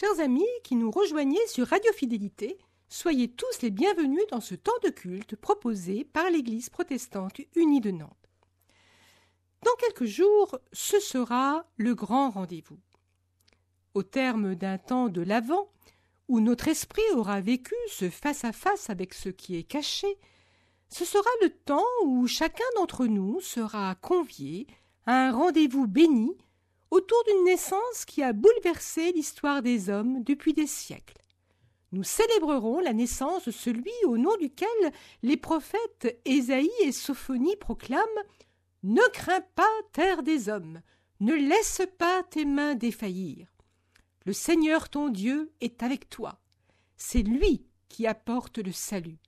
Chers amis qui nous rejoignez sur Radio Fidélité, soyez tous les bienvenus dans ce temps de culte proposé par l'Église protestante unie de Nantes. Dans quelques jours, ce sera le grand rendez-vous. Au terme d'un temps de l'Avent, où notre esprit aura vécu ce face-à-face avec ce qui est caché, ce sera le temps où chacun d'entre nous sera convié à un rendez-vous béni autour d'une naissance qui a bouleversé l'histoire des hommes depuis des siècles. Nous célébrerons la naissance de celui au nom duquel les prophètes Ésaïe et Sophonie proclament « Ne crains pas, terre des hommes, ne laisse pas tes mains défaillir. Le Seigneur ton Dieu est avec toi. C'est lui qui apporte le salut.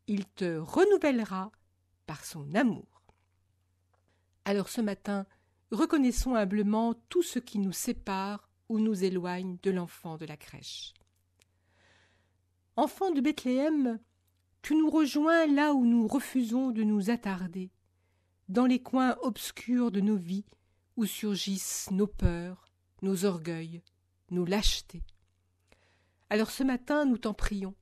Il te renouvellera par son amour. » Alors ce matin, reconnaissons humblement tout ce qui nous sépare ou nous éloigne de l'enfant de la crèche. Enfant de Bethléem, tu nous rejoins là où nous refusons de nous attarder, dans les coins obscurs de nos vies où surgissent nos peurs, nos orgueils, nos lâchetés. Alors ce matin, nous t'en prions.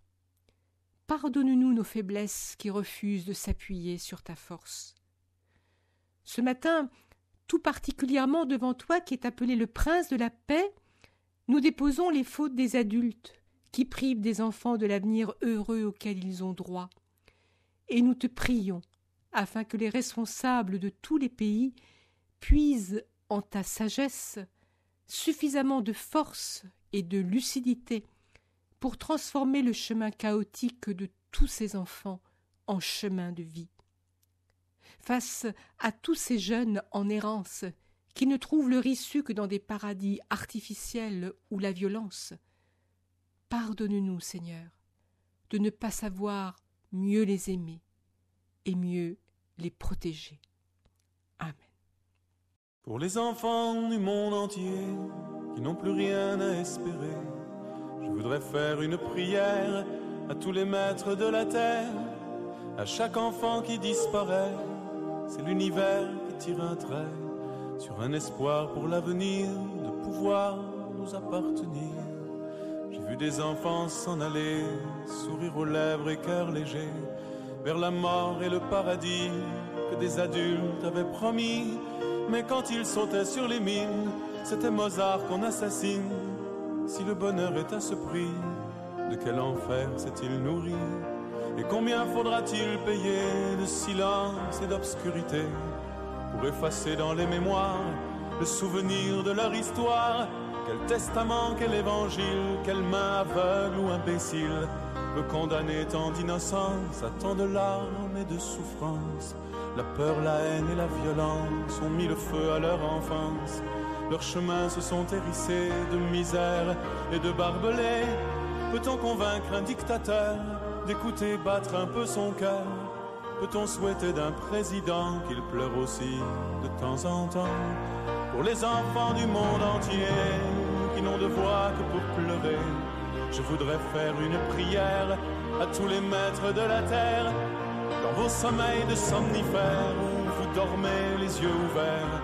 Pardonne-nous nos faiblesses qui refusent de s'appuyer sur ta force. Ce matin, tout particulièrement devant toi qui est appelé le prince de la paix, nous déposons les fautes des adultes qui privent des enfants de l'avenir heureux auquel ils ont droit. Et nous te prions, afin que les responsables de tous les pays puisent en ta sagesse suffisamment de force et de lucidité pour transformer le chemin chaotique de tous ces enfants en chemin de vie. Face à tous ces jeunes en errance qui ne trouvent leur issue que dans des paradis artificiels ou la violence, pardonne-nous, Seigneur, de ne pas savoir mieux les aimer et mieux les protéger. Amen. Pour les enfants du monde entier qui n'ont plus rien à espérer, je voudrais faire une prière à tous les maîtres de la terre, à chaque enfant qui disparaît. C'est l'univers qui tire un trait sur un espoir pour l'avenir de pouvoir nous appartenir. J'ai vu des enfants s'en aller, sourire aux lèvres et cœur léger, vers la mort et le paradis que des adultes avaient promis. Mais quand ils sautaient sur les mines, c'était Mozart qu'on assassine. Si le bonheur est à ce prix, de quel enfer s'est-il nourri? Et combien faudra-t-il payer de silence et d'obscurité pour effacer dans les mémoires le souvenir de leur histoire? Quel testament, quel évangile, quelle main aveugle ou imbécile peut condamner tant d'innocence à tant de larmes et de souffrances? La peur, la haine et la violence ont mis le feu à leur enfance. Leurs chemins se sont hérissés de misère et de barbelés. Peut-on convaincre un dictateur d'écouter battre un peu son cœur? Peut-on souhaiter d'un président qu'il pleure aussi de temps en temps? Pour les enfants du monde entier qui n'ont de voix que pour pleurer, je voudrais faire une prière à tous les maîtres de la terre. Dans vos sommeils de somnifères où vous dormez les yeux ouverts,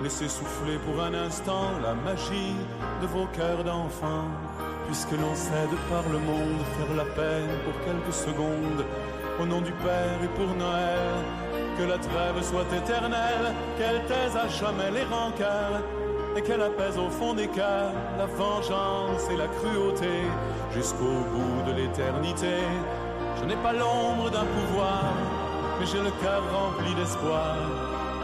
laissez souffler pour un instant la magie de vos cœurs d'enfants. Puisque l'on sait de par le monde faire la peine pour quelques secondes, au nom du Père et pour Noël, que la trêve soit éternelle, qu'elle taise à jamais les rancœurs, et qu'elle apaise au fond des cœurs la vengeance et la cruauté, jusqu'au bout de l'éternité. Je n'ai pas l'ombre d'un pouvoir, mais j'ai le cœur rempli d'espoir,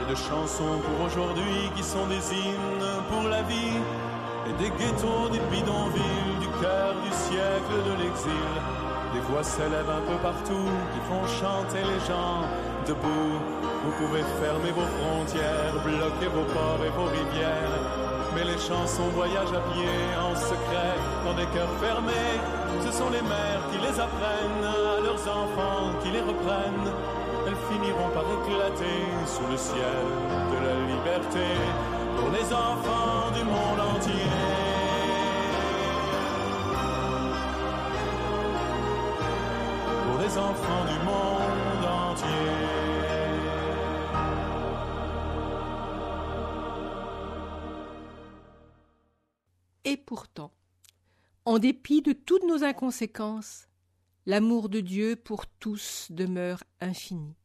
et de chansons pour aujourd'hui qui sont des hymnes pour la vie, et des ghettos, des bidonvilles, du cœur du siècle de l'exil. Des voix s'élèvent un peu partout, qui font chanter les gens debout. Vous pouvez fermer vos frontières, bloquer vos ports et vos rivières, mais les chansons voyagent à pied, en secret, dans des cœurs fermés. Ce sont les mères qui les apprennent à leurs enfants, qui les reprennent. Elles finiront par éclater sous le ciel de la liberté, pour les enfants du monde entier. Pour les enfants du monde entier. Et pourtant, En dépit de toutes nos inconséquences, l'amour de Dieu pour tous demeure infini.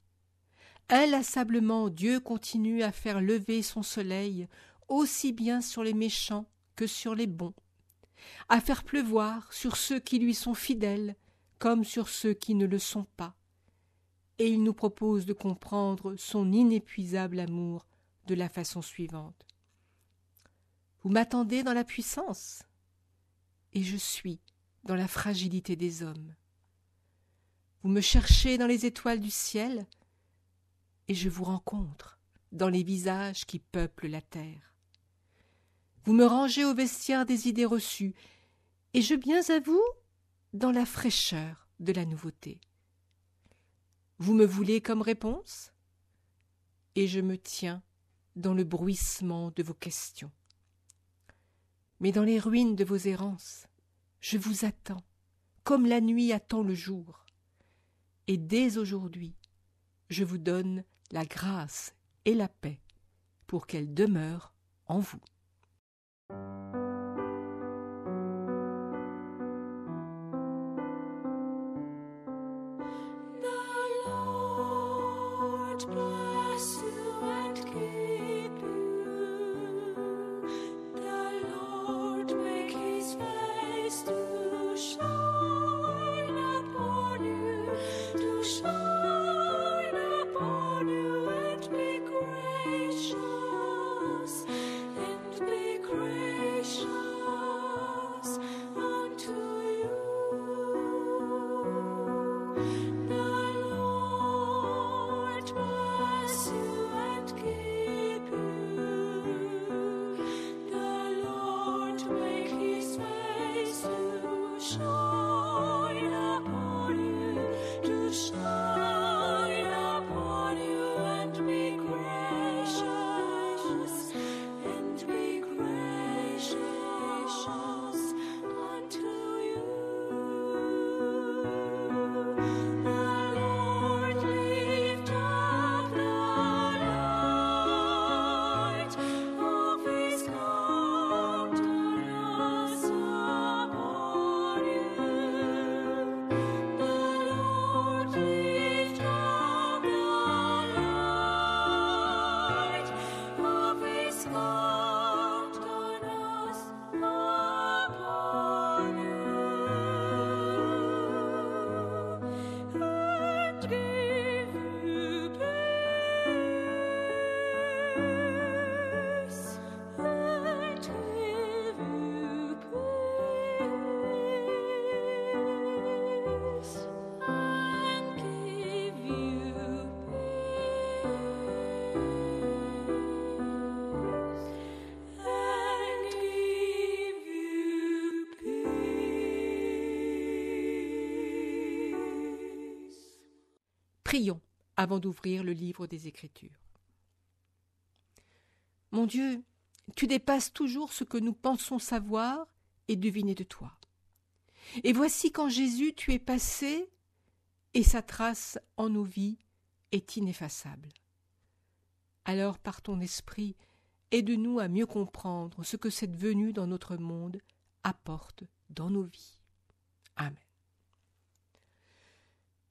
Inlassablement, Dieu continue à faire lever son soleil aussi bien sur les méchants que sur les bons, à faire pleuvoir sur ceux qui lui sont fidèles comme sur ceux qui ne le sont pas. Et il nous propose de comprendre son inépuisable amour de la façon suivante. Vous m'attendez dans la puissance, et je suis dans la fragilité des hommes. Vous me cherchez dans les étoiles du ciel, et je vous rencontre dans les visages qui peuplent la terre. Vous me rangez au vestiaire des idées reçues, et je viens à vous dans la fraîcheur de la nouveauté. Vous me voulez comme réponse, et je me tiens dans le bruissement de vos questions. Mais dans les ruines de vos errances, je vous attends, comme la nuit attend le jour. Et dès aujourd'hui, je vous donne la grâce et la paix pour qu'elles demeurent en vous. Prions avant d'ouvrir le livre des Écritures. Mon Dieu, tu dépasses toujours ce que nous pensons savoir et deviner de toi. Et voici qu'en Jésus tu es passé et sa trace en nos vies est ineffaçable. Alors par ton esprit, aide-nous à mieux comprendre ce que cette venue dans notre monde apporte dans nos vies. Amen.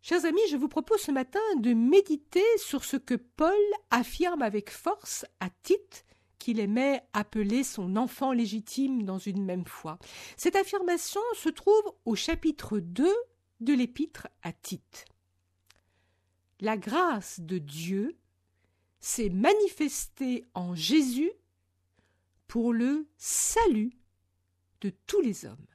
Chers amis, je vous propose ce matin de méditer sur ce que Paul affirme avec force à Tite, qu'il aimait appeler son enfant légitime dans une même foi. Cette affirmation se trouve au chapitre 2 de l'épître à Tite. La grâce de Dieu s'est manifestée en Jésus pour le salut de tous les hommes.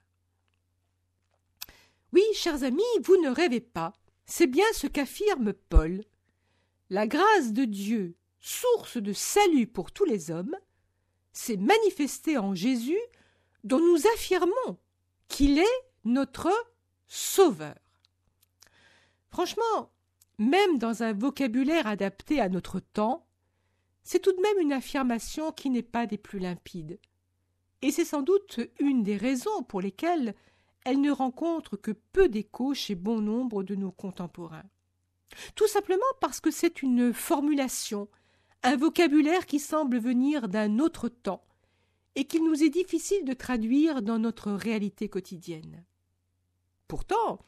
Oui, chers amis, vous ne rêvez pas. C'est bien ce qu'affirme Paul. La grâce de Dieu, source de salut pour tous les hommes, s'est manifestée en Jésus, dont nous affirmons qu'il est notre Sauveur. Franchement, même dans un vocabulaire adapté à notre temps, c'est tout de même une affirmation qui n'est pas des plus limpides. Et c'est sans doute une des raisons pour lesquelles elle ne rencontre que peu d'écho chez bon nombre de nos contemporains. Tout simplement parce que c'est une formulation, un vocabulaire qui semble venir d'un autre temps et qu'il nous est difficile de traduire dans notre réalité quotidienne. Pourtant,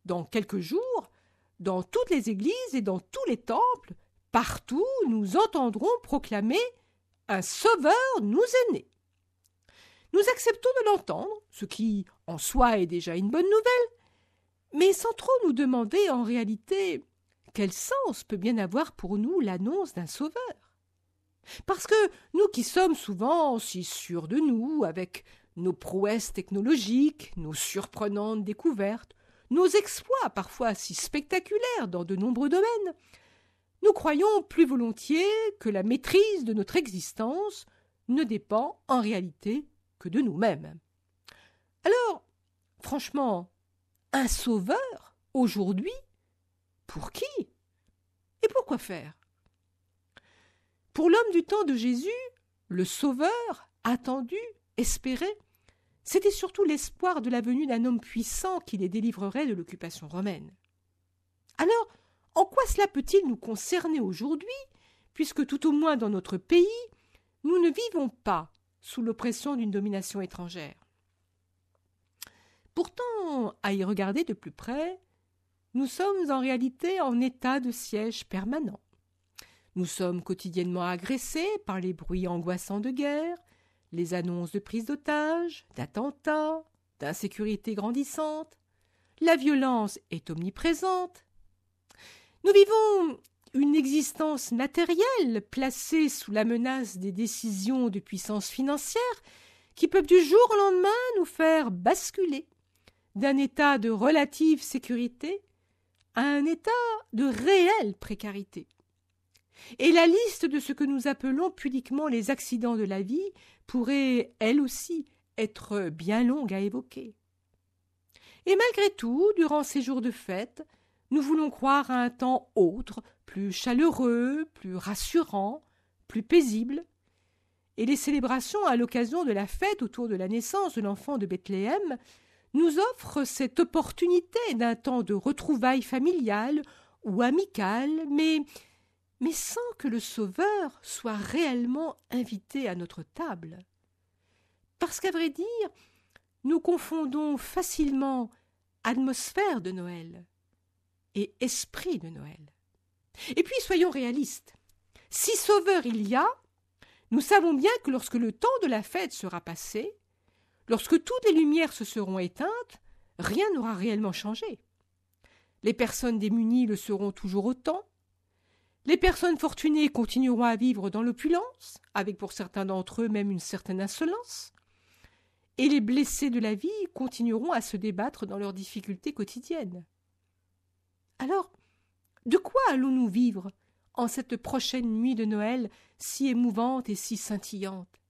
dans quelques jours, dans toutes les églises et dans tous les temples, partout nous entendrons proclamer « Un Sauveur nous est né ». Nous acceptons de l'entendre, ce qui, en soi, est déjà une bonne nouvelle, mais sans trop nous demander en réalité quel sens peut bien avoir pour nous l'annonce d'un Sauveur. Parce que nous qui sommes souvent si sûrs de nous, avec nos prouesses technologiques, nos surprenantes découvertes, nos exploits parfois si spectaculaires dans de nombreux domaines, nous croyons plus volontiers que la maîtrise de notre existence ne dépend en réalité que de nous-mêmes. Alors, franchement, un sauveur, aujourd'hui, pour qui? Et pour quoi faire? Pour l'homme du temps de Jésus, le sauveur, attendu, espéré, c'était surtout l'espoir de la venue d'un homme puissant qui les délivrerait de l'occupation romaine. Alors, en quoi cela peut-il nous concerner aujourd'hui, puisque tout au moins dans notre pays, nous ne vivons pas sous l'oppression d'une domination étrangère? Pourtant, à y regarder de plus près, nous sommes en réalité en état de siège permanent. Nous sommes quotidiennement agressés par les bruits angoissants de guerre, les annonces de prise d'otages, d'attentats, d'insécurité grandissante. La violence est omniprésente. Nous vivons une existence matérielle placée sous la menace des décisions de puissances financières qui peuvent du jour au lendemain nous faire basculer d'un état de relative sécurité à un état de réelle précarité. Et la liste de ce que nous appelons pudiquement les accidents de la vie pourrait, elle aussi, être bien longue à évoquer. Et malgré tout, durant ces jours de fête, nous voulons croire à un temps autre, plus chaleureux, plus rassurant, plus paisible. Et les célébrations à l'occasion de la fête autour de la naissance de l'enfant de Bethléem nous offrent cette opportunité d'un temps de retrouvailles familiales ou amicales, mais sans que le Sauveur soit réellement invité à notre table. Parce qu'à vrai dire, nous confondons facilement atmosphère de Noël et esprit de Noël. Et puis soyons réalistes. Si Sauveur il y a, nous savons bien que lorsque le temps de la fête sera passé, lorsque toutes les lumières se seront éteintes, rien n'aura réellement changé. Les personnes démunies le seront toujours autant. Les personnes fortunées continueront à vivre dans l'opulence, avec pour certains d'entre eux même une certaine insolence. Et les blessés de la vie continueront à se débattre dans leurs difficultés quotidiennes. Alors, de quoi allons-nous vivre en cette prochaine nuit de Noël si émouvante et si scintillante?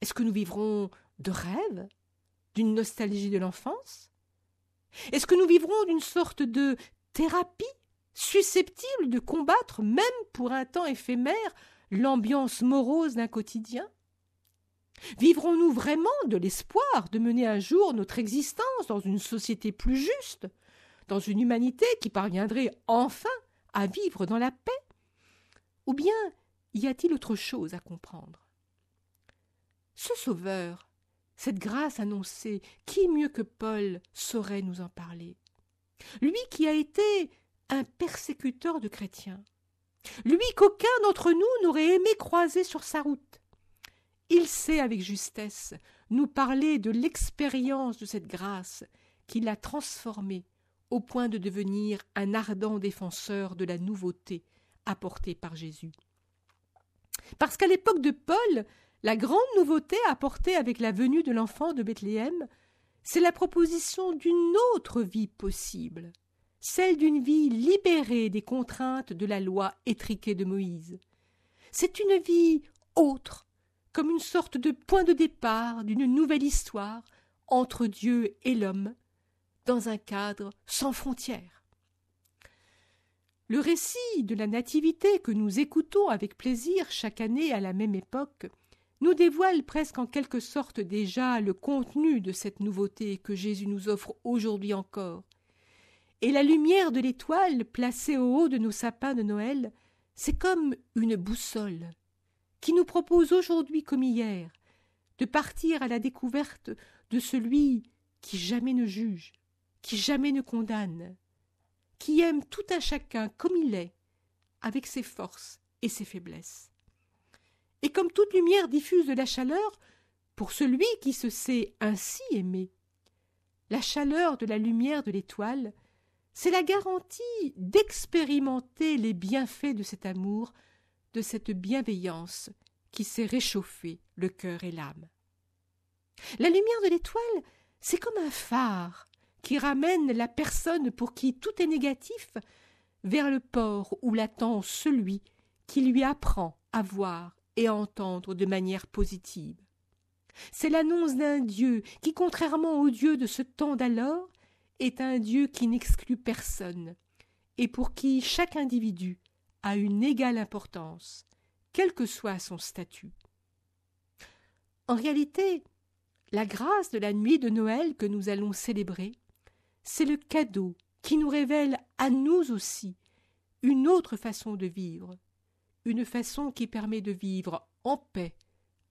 Est-ce que nous vivrons de rêves, d'une nostalgie de l'enfance? Est-ce que nous vivrons d'une sorte de thérapie susceptible de combattre, même pour un temps éphémère, l'ambiance morose d'un quotidien? Vivrons-nous vraiment de l'espoir de mener un jour notre existence dans une société plus juste, dans une humanité qui parviendrait enfin à vivre dans la paix? Ou bien y a-t-il autre chose à comprendre? Ce Sauveur, cette grâce annoncée, qui mieux que Paul saurait nous en parler? Lui qui a été un persécuteur de chrétiens, lui qu'aucun d'entre nous n'aurait aimé croiser sur sa route. Il sait avec justesse nous parler de l'expérience de cette grâce qui l'a transformé au point de devenir un ardent défenseur de la nouveauté apportée par Jésus. Parce qu'à l'époque de Paul, la grande nouveauté apportée avec la venue de l'enfant de Bethléem, c'est la proposition d'une autre vie possible, celle d'une vie libérée des contraintes de la loi étriquée de Moïse. C'est une vie autre, comme une sorte de point de départ d'une nouvelle histoire entre Dieu et l'homme, dans un cadre sans frontières. Le récit de la Nativité que nous écoutons avec plaisir chaque année à la même époque nous dévoile presque en quelque sorte déjà le contenu de cette nouveauté que Jésus nous offre aujourd'hui encore. Et la lumière de l'étoile placée au haut de nos sapins de Noël, c'est comme une boussole qui nous propose aujourd'hui comme hier de partir à la découverte de celui qui jamais ne juge, qui jamais ne condamne, qui aime tout un chacun comme il est, avec ses forces et ses faiblesses. Et comme toute lumière diffuse de la chaleur, pour celui qui se sait ainsi aimer, la chaleur de la lumière de l'étoile, c'est la garantie d'expérimenter les bienfaits de cet amour, de cette bienveillance qui sait réchauffer le cœur et l'âme. La lumière de l'étoile, c'est comme un phare qui ramène la personne pour qui tout est négatif vers le port où l'attend celui qui lui apprend à voir et à entendre de manière positive. C'est l'annonce d'un Dieu qui, contrairement au Dieu de ce temps d'alors, est un Dieu qui n'exclut personne et pour qui chaque individu a une égale importance, quel que soit son statut. En réalité, la grâce de la nuit de Noël que nous allons célébrer, c'est le cadeau qui nous révèle à nous aussi une autre façon de vivre, une façon qui permet de vivre en paix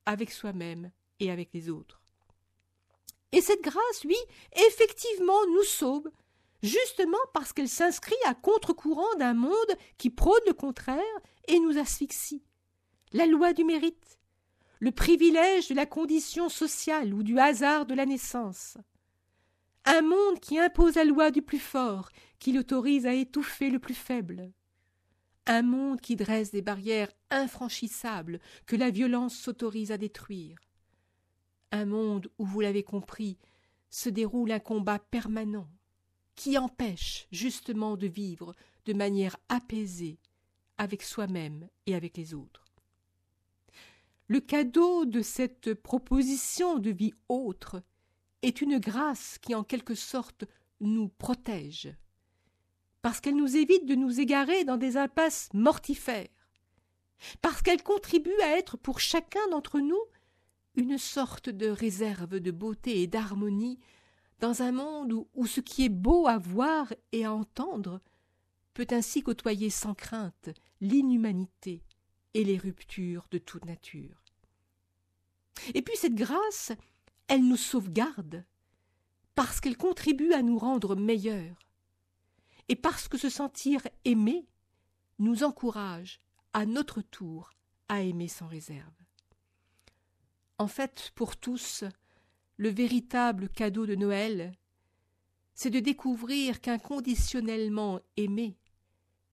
avec soi-même et avec les autres. Et cette grâce, oui, effectivement nous sauve, justement parce qu'elle s'inscrit à contre-courant d'un monde qui prône le contraire et nous asphyxie. La loi du mérite, le privilège de la condition sociale ou du hasard de la naissance. Un monde qui impose la loi du plus fort, qui l'autorise à étouffer le plus faible. Un monde qui dresse des barrières infranchissables que la violence s'autorise à détruire. Un monde où, vous l'avez compris, se déroule un combat permanent qui empêche justement de vivre de manière apaisée avec soi-même et avec les autres. Le cadeau de cette proposition de vie autre est une grâce qui en quelque sorte nous protège, parce qu'elle nous évite de nous égarer dans des impasses mortifères, parce qu'elle contribue à être pour chacun d'entre nous une sorte de réserve de beauté et d'harmonie dans un monde où ce qui est beau à voir et à entendre peut ainsi côtoyer sans crainte l'inhumanité et les ruptures de toute nature. Et puis cette grâce, elle nous sauvegarde, parce qu'elle contribue à nous rendre meilleurs, et parce que se sentir aimé nous encourage à notre tour à aimer sans réserve. En fait, pour tous, le véritable cadeau de Noël, c'est de découvrir qu'inconditionnellement aimés,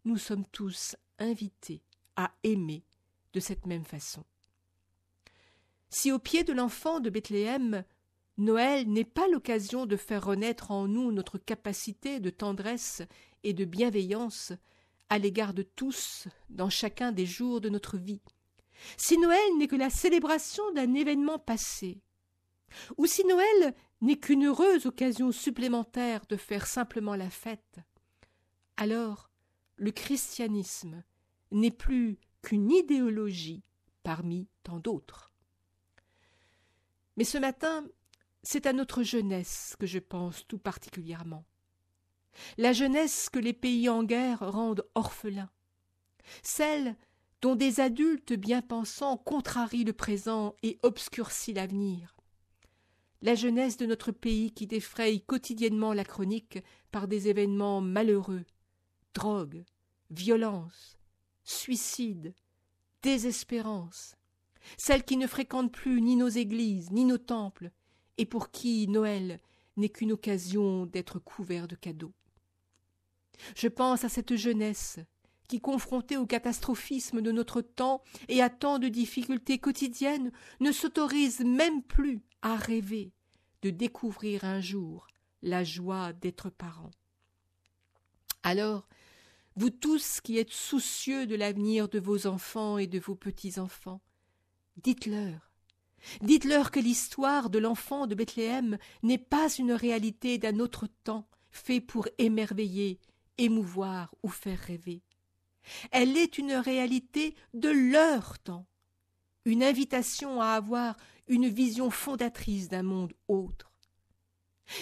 nous sommes tous invités à aimer de cette même façon. Si au pied de l'enfant de Bethléem, Noël n'est pas l'occasion de faire renaître en nous notre capacité de tendresse et de bienveillance à l'égard de tous dans chacun des jours de notre vie, si Noël n'est que la célébration d'un événement passé, ou si Noël n'est qu'une heureuse occasion supplémentaire de faire simplement la fête, alors le christianisme n'est plus qu'une idéologie parmi tant d'autres. Mais ce matin, c'est à notre jeunesse que je pense tout particulièrement. La jeunesse que les pays en guerre rendent orphelins, celle dont des adultes bien pensants contrarient le présent et obscurcissent l'avenir. La jeunesse de notre pays qui défraye quotidiennement la chronique par des événements malheureux, drogue, violence, suicide, désespérance, celle qui ne fréquente plus ni nos églises, ni nos temples, et pour qui Noël n'est qu'une occasion d'être couvert de cadeaux. Je pense à cette jeunesse qui, confrontée au catastrophisme de notre temps et à tant de difficultés quotidiennes, ne s'autorise même plus à rêver de découvrir un jour la joie d'être parents. Alors, vous tous qui êtes soucieux de l'avenir de vos enfants et de vos petits-enfants, dites-leur que l'histoire de l'enfant de Bethléem n'est pas une réalité d'un autre temps fait pour émerveiller, émouvoir ou faire rêver. Elle est une réalité de leur temps, une invitation à avoir une vision fondatrice d'un monde autre.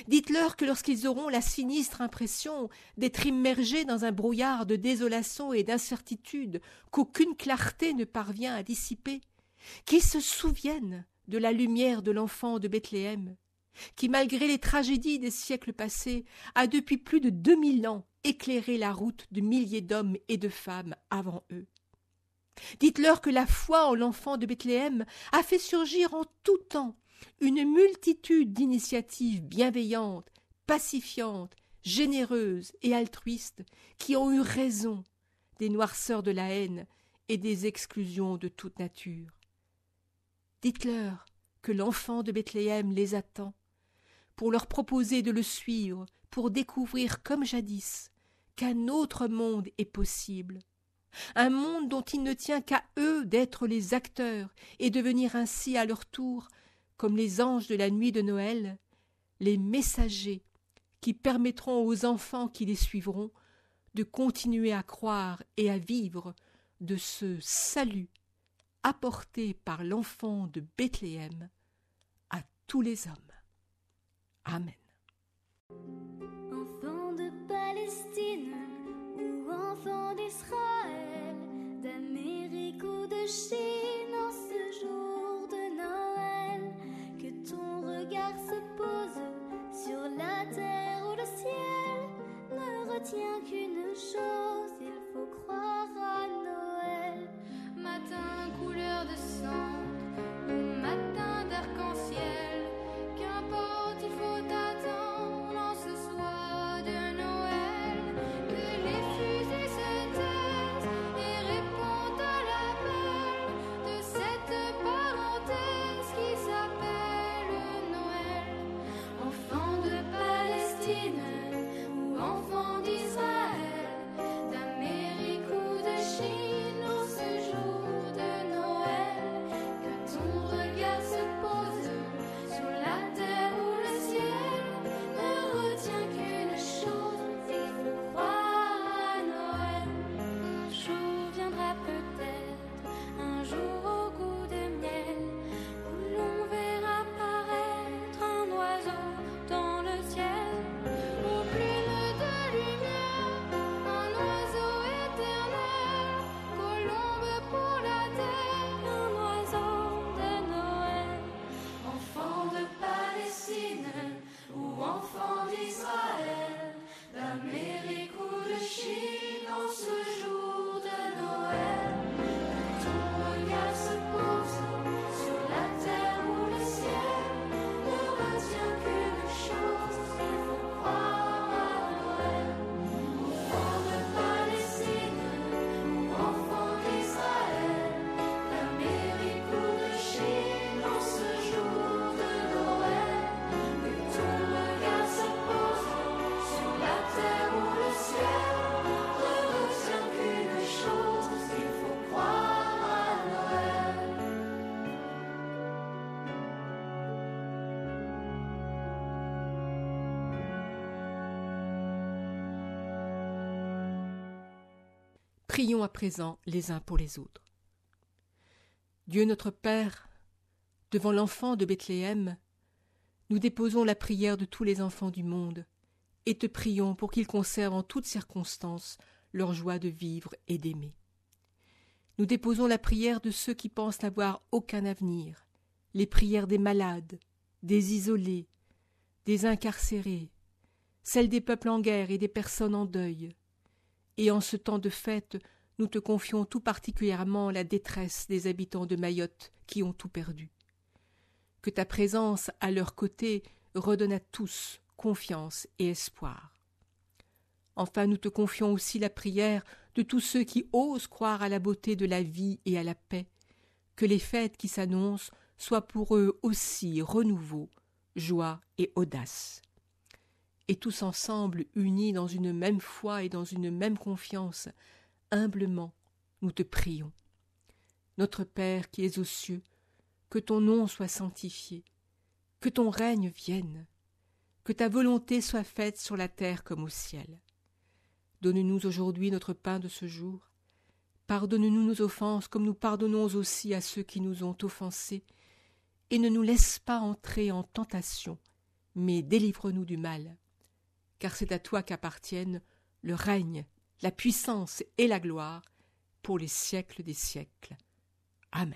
Dites-leur que lorsqu'ils auront la sinistre impression d'être immergés dans un brouillard de désolation et d'incertitude qu'aucune clarté ne parvient à dissiper, qu'ils se souviennent de la lumière de l'enfant de Bethléem, qui, malgré les tragédies des siècles passés, a depuis plus de 2000 ans éclairé la route de milliers d'hommes et de femmes avant eux. Dites-leur que la foi en l'enfant de Bethléem a fait surgir en tout temps une multitude d'initiatives bienveillantes, pacifiantes, généreuses et altruistes qui ont eu raison des noirceurs de la haine et des exclusions de toute nature. Dites-leur que l'enfant de Bethléem les attend pour leur proposer de le suivre, pour découvrir comme jadis qu'un autre monde est possible, un monde dont il ne tient qu'à eux d'être les acteurs et devenir ainsi à leur tour, comme les anges de la nuit de Noël, les messagers qui permettront aux enfants qui les suivront de continuer à croire et à vivre de ce salut apporté par l'enfant de Bethléem à tous les hommes. Amen. Enfant de Palestine ou enfant d'Israël, d'Amérique ou de Chine, en ce jour de Noël, que ton regard se pose sur la terre ou le ciel, ne retiens qu'une chose, il faut croire à Noël. Matin couleur de cendre ou matin d'arc-en-ciel, qu'importe, il faut attendre en ce soir de Noël, que les fusées se taisent et répondent à l'appel de cette parenthèse qui s'appelle Noël. Enfant de Palestine ou enfant d'Israël, d'Amérique ou de Chine, en ce jour de Noël, que ton regard se pose sur la terre ou le ciel, ne retiens qu'une chose, il faut croire à Noël. Un jour viendra peut-être, un jour au goût de miel, où l'on verra apparaître un oiseau dans le ciel, aux plumes de lumière, un oiseau éternel, colombe pour la terre, un oiseau de Noël. Enfant de Palestine ou enfant d'Israël, d'Amérique ou de Chine, en ce jour de Noël, que ton regard se pose sur la terre ou le ciel, ne retiens qu'une chose, il faut croire à Noël. Enfant de Palestine ou enfant d'Israël, d'Amérique ou de Chine, en ce jour de Noël, que ton regard se pose sur la terre ou le ciel, ne retiens qu'une chose, il faut croire à Noël. Prions à présent les uns pour les autres. Dieu notre Père, devant l'enfant de Bethléem, nous déposons la prière de tous les enfants du monde et te prions pour qu'ils conservent en toutes circonstances leur joie de vivre et d'aimer. Nous déposons la prière de ceux qui pensent n'avoir aucun avenir, les prières des malades, des isolés, des incarcérés, celles des peuples en guerre et des personnes en deuil. Et en ce temps de fête, nous te confions tout particulièrement la détresse des habitants de Mayotte qui ont tout perdu. Que ta présence à leur côté redonne à tous confiance et espoir. Enfin, nous te confions aussi la prière de tous ceux qui osent croire à la beauté de la vie et à la paix, que les fêtes qui s'annoncent soient pour eux aussi renouveau, joie et audace. Et tous ensemble, unis dans une même foi et dans une même confiance, humblement, nous te prions. Notre Père qui es aux cieux, que ton nom soit sanctifié, que ton règne vienne, que ta volonté soit faite sur la terre comme au ciel. Donne-nous aujourd'hui notre pain de ce jour. Pardonne-nous nos offenses comme nous pardonnons aussi à ceux qui nous ont offensés, et ne nous laisse pas entrer en tentation, mais délivre-nous du mal. Car c'est à toi qu'appartiennent le règne, la puissance et la gloire pour les siècles des siècles. Amen.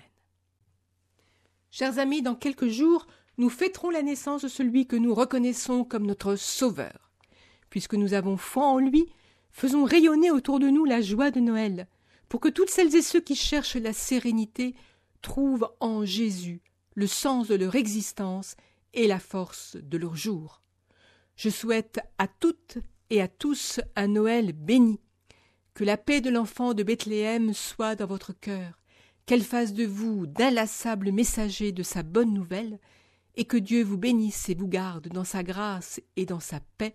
Chers amis, dans quelques jours, nous fêterons la naissance de celui que nous reconnaissons comme notre Sauveur. Puisque nous avons foi en lui, faisons rayonner autour de nous la joie de Noël, pour que toutes celles et ceux qui cherchent la sérénité trouvent en Jésus le sens de leur existence et la force de leur jour. Je souhaite à toutes et à tous un Noël béni. Que la paix de l'enfant de Bethléem soit dans votre cœur, qu'elle fasse de vous d'inlassables messagers de sa bonne nouvelle, et que Dieu vous bénisse et vous garde dans sa grâce et dans sa paix,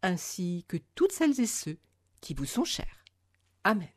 ainsi que toutes celles et ceux qui vous sont chers. Amen.